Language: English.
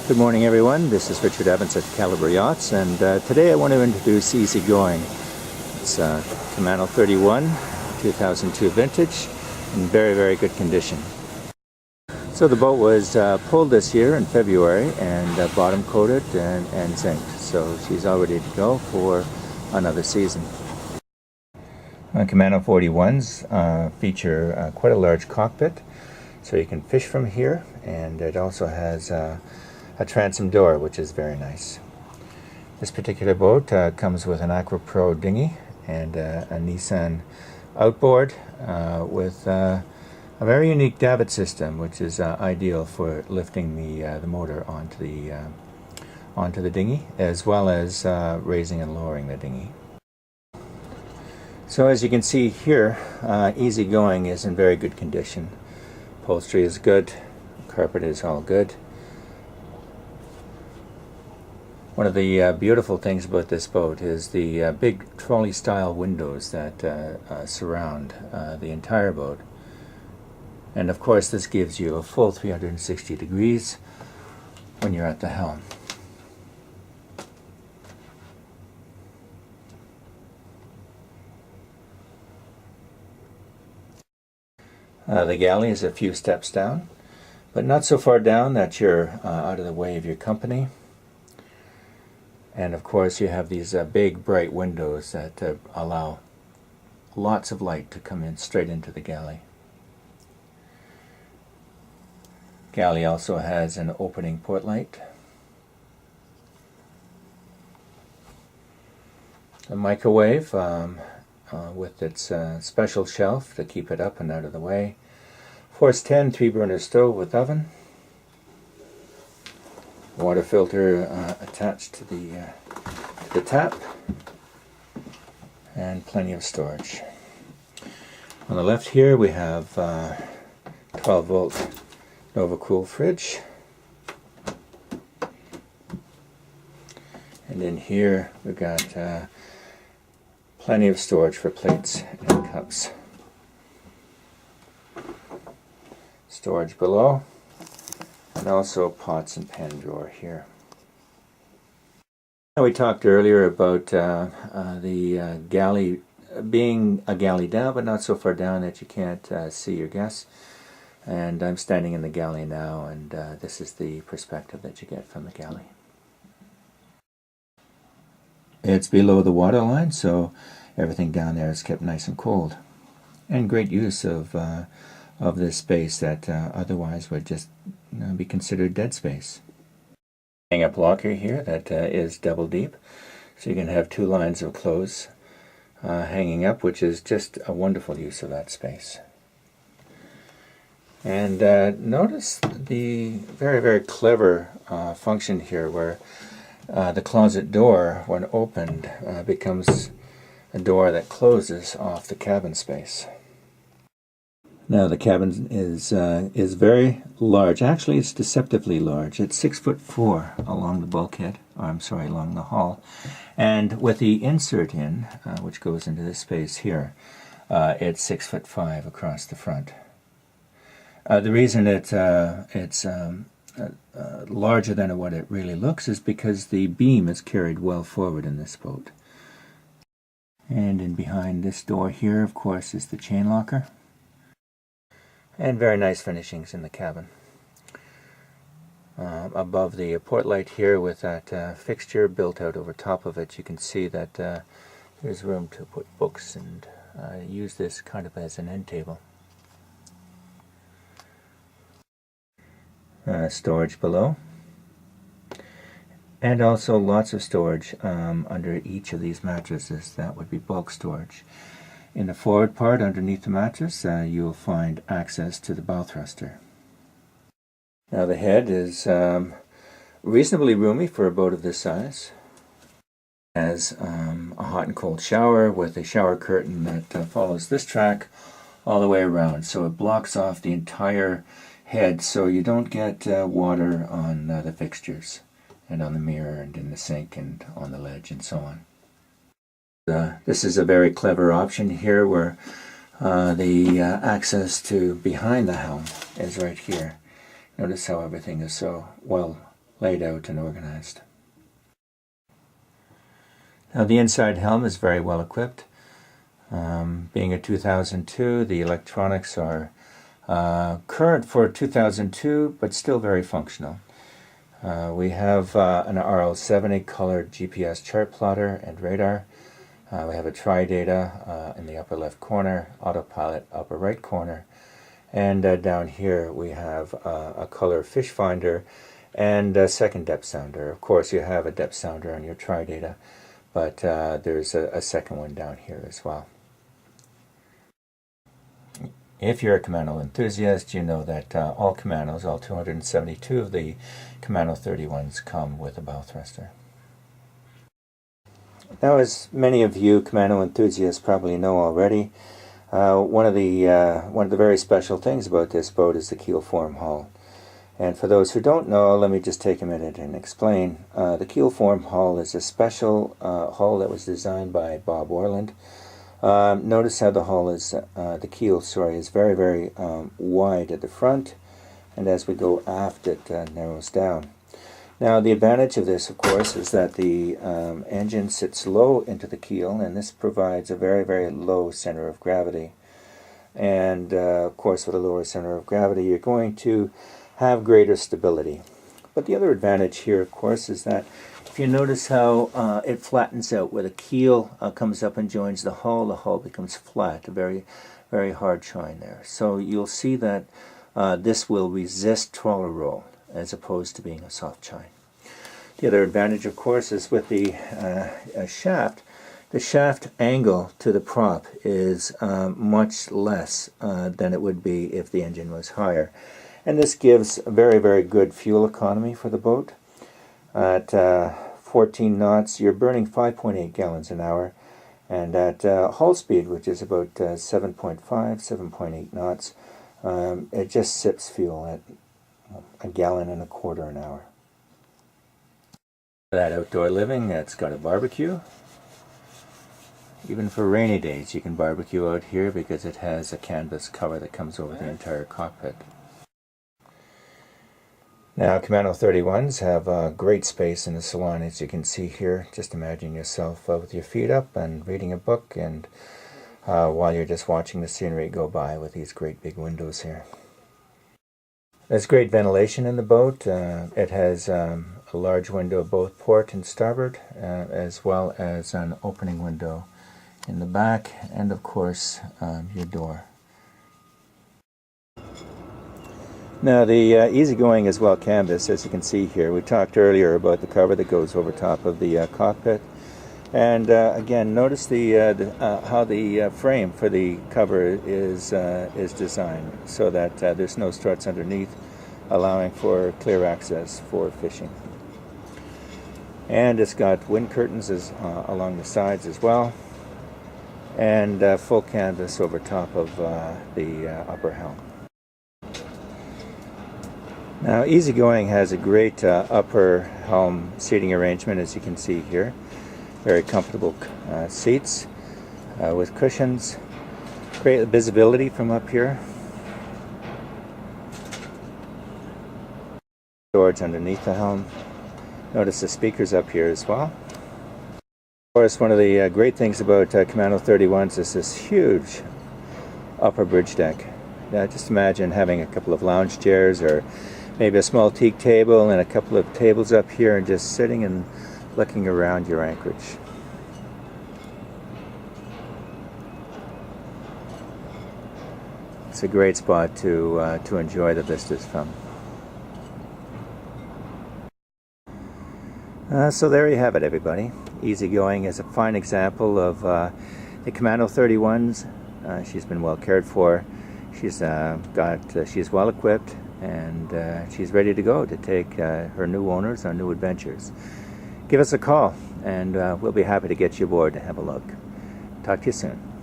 Good morning, everyone. This is Richard Evans at Calibre Yachts, and today I want to introduce Easygoing. It's Camano 31, 2002 vintage, in very, very good condition. So the boat was pulled this year in February and bottom coated and zinked, so she's all ready to go for another season. Camano 41s feature quite a large cockpit, so you can fish from here, and it also has a transom door, which is very nice. This particular boat comes with an Aqua Pro dinghy and a Nissan outboard with a very unique davit system, which is ideal for lifting the motor onto the dinghy, as well as raising and lowering the dinghy. So as you can see here, Easygoing is in very good condition. Upholstery is good, carpet is all good. One of the beautiful things about this boat is the big trolley-style windows that surround the entire boat. And of course this gives you a full 360 degrees when you're at the helm. The galley is a few steps down, but not so far down that you're out of the way of your company. And of course you have these big bright windows that allow lots of light to come in straight into the galley. Galley also has an opening port light. A microwave with its special shelf to keep it up and out of the way. Force 10 3-burner stove with oven. Water filter attached to the tap, and plenty of storage. On the left here we have 12-volt NovaCool fridge, and in here we've got plenty of storage for plates and cups. Storage below, and also pots and pan drawer here. Now, we talked earlier about the galley being a galley down, but not so far down that you can't see your guests. And I'm standing in the galley now, and this is the perspective that you get from the galley. It's below the water line, so everything down there is kept nice and cold. And great use of this space that otherwise would just be considered dead space. Hang-up locker here that is double deep, so you can have 2 lines of clothes hanging up, which is just a wonderful use of that space. And notice the very, very clever function here where the closet door, when opened, becomes a door that closes off the cabin space. Now the cabin is very large. Actually, it's deceptively large. It's 6'4" along the bulkhead, or I'm sorry, along the hull, and with the insert in, which goes into this space here, it's 6'5" across the front. The reason it's larger than what it really looks is because the beam is carried well forward in this boat. And in behind this door here, of course, is the chain locker. And very nice finishings in the cabin. Above the port light here with that fixture built out over top of it, you can see that there's room to put books and use this kind of as an end table. Storage below. And also lots of storage under each of these mattresses. That would be bulk storage. In the forward part, underneath the mattress, you'll find access to the bow thruster. Now the head is reasonably roomy for a boat of this size. It has a hot and cold shower with a shower curtain that follows this track all the way around. So it blocks off the entire head so you don't get water on the fixtures and on the mirror and in the sink and on the ledge and so on. This is a very clever option here where the access to behind the helm is right here. Notice how everything is so well laid out and organized. Now the inside helm is very well equipped. Being a 2002, the electronics are current for 2002, but still very functional. We have an RL70 colored GPS chart plotter and radar. We have a tri-data in the upper left corner, autopilot upper right corner, and down here we have a color fish finder and a second depth sounder. Of course you have a depth sounder on your tri-data, but there's a second one down here as well. If you're a Camano enthusiast, you know that all Camanos, all 272 of the Camano 31s come with a bow thruster. Now, as many of you Camano enthusiasts probably know already, one of the very special things about this boat is the keel form hull. And for those who don't know, let me just take a minute and explain. The keel form hull is a special hull that was designed by Bob Orland. Notice how the hull is, the keel, is very, very wide at the front, and as we go aft it narrows down. Now the advantage of this, of course, is that the engine sits low into the keel, and this provides a very, very low center of gravity. And of course, with a lower center of gravity, you're going to have greater stability. But the other advantage here, of course, is that if you notice how it flattens out, where the keel comes up and joins the hull becomes flat, a very, very hard chine there. So you'll see that this will resist trawler roll as opposed to being a soft chine. The other advantage, of course, is with the shaft. The shaft angle to the prop is much less than it would be if the engine was higher. And this gives a very, very good fuel economy for the boat. At 14 knots, you're burning 5.8 gallons an hour. And at hull speed, which is about 7.5, 7.8 knots, it just sips fuel at 1.25 gallons an hour. For that outdoor living, it's got a barbecue. Even for rainy days, you can barbecue out here because it has a canvas cover that comes over the entire cockpit. Now, Camano 31s have great space in the salon, as you can see here. Just imagine yourself with your feet up and reading a book, and while you're just watching the scenery go by with these great big windows here. There's great ventilation in the boat. It has a large window both port and starboard, as well as an opening window in the back, and of course your door. Now the easygoing is well canvas, as you can see here. We talked earlier about the cover that goes over top of the cockpit, and again, notice how the frame for the cover is designed so that there's no struts underneath, allowing for clear access for fishing. And it's got wind curtains along the sides as well, and full canvas over top of the upper helm. Now, Easygoing has a great upper helm seating arrangement, as you can see here. Very comfortable seats with cushions. Great visibility from up here. Storage underneath the helm. Notice the speakers up here as well. Of course, one of the great things about Camano 31s is this huge upper bridge deck. Just imagine having a couple of lounge chairs, or maybe a small teak table and a couple of tables up here, and just sitting and looking around your anchorage. It's a great spot to enjoy the vistas from. So there you have it, everybody. Easygoing is a fine example of the Camano 31s. She's been well cared for. She's well equipped, and she's ready to go to take her new owners on new adventures. Give us a call, and we'll be happy to get you aboard to have a look. Talk to you soon.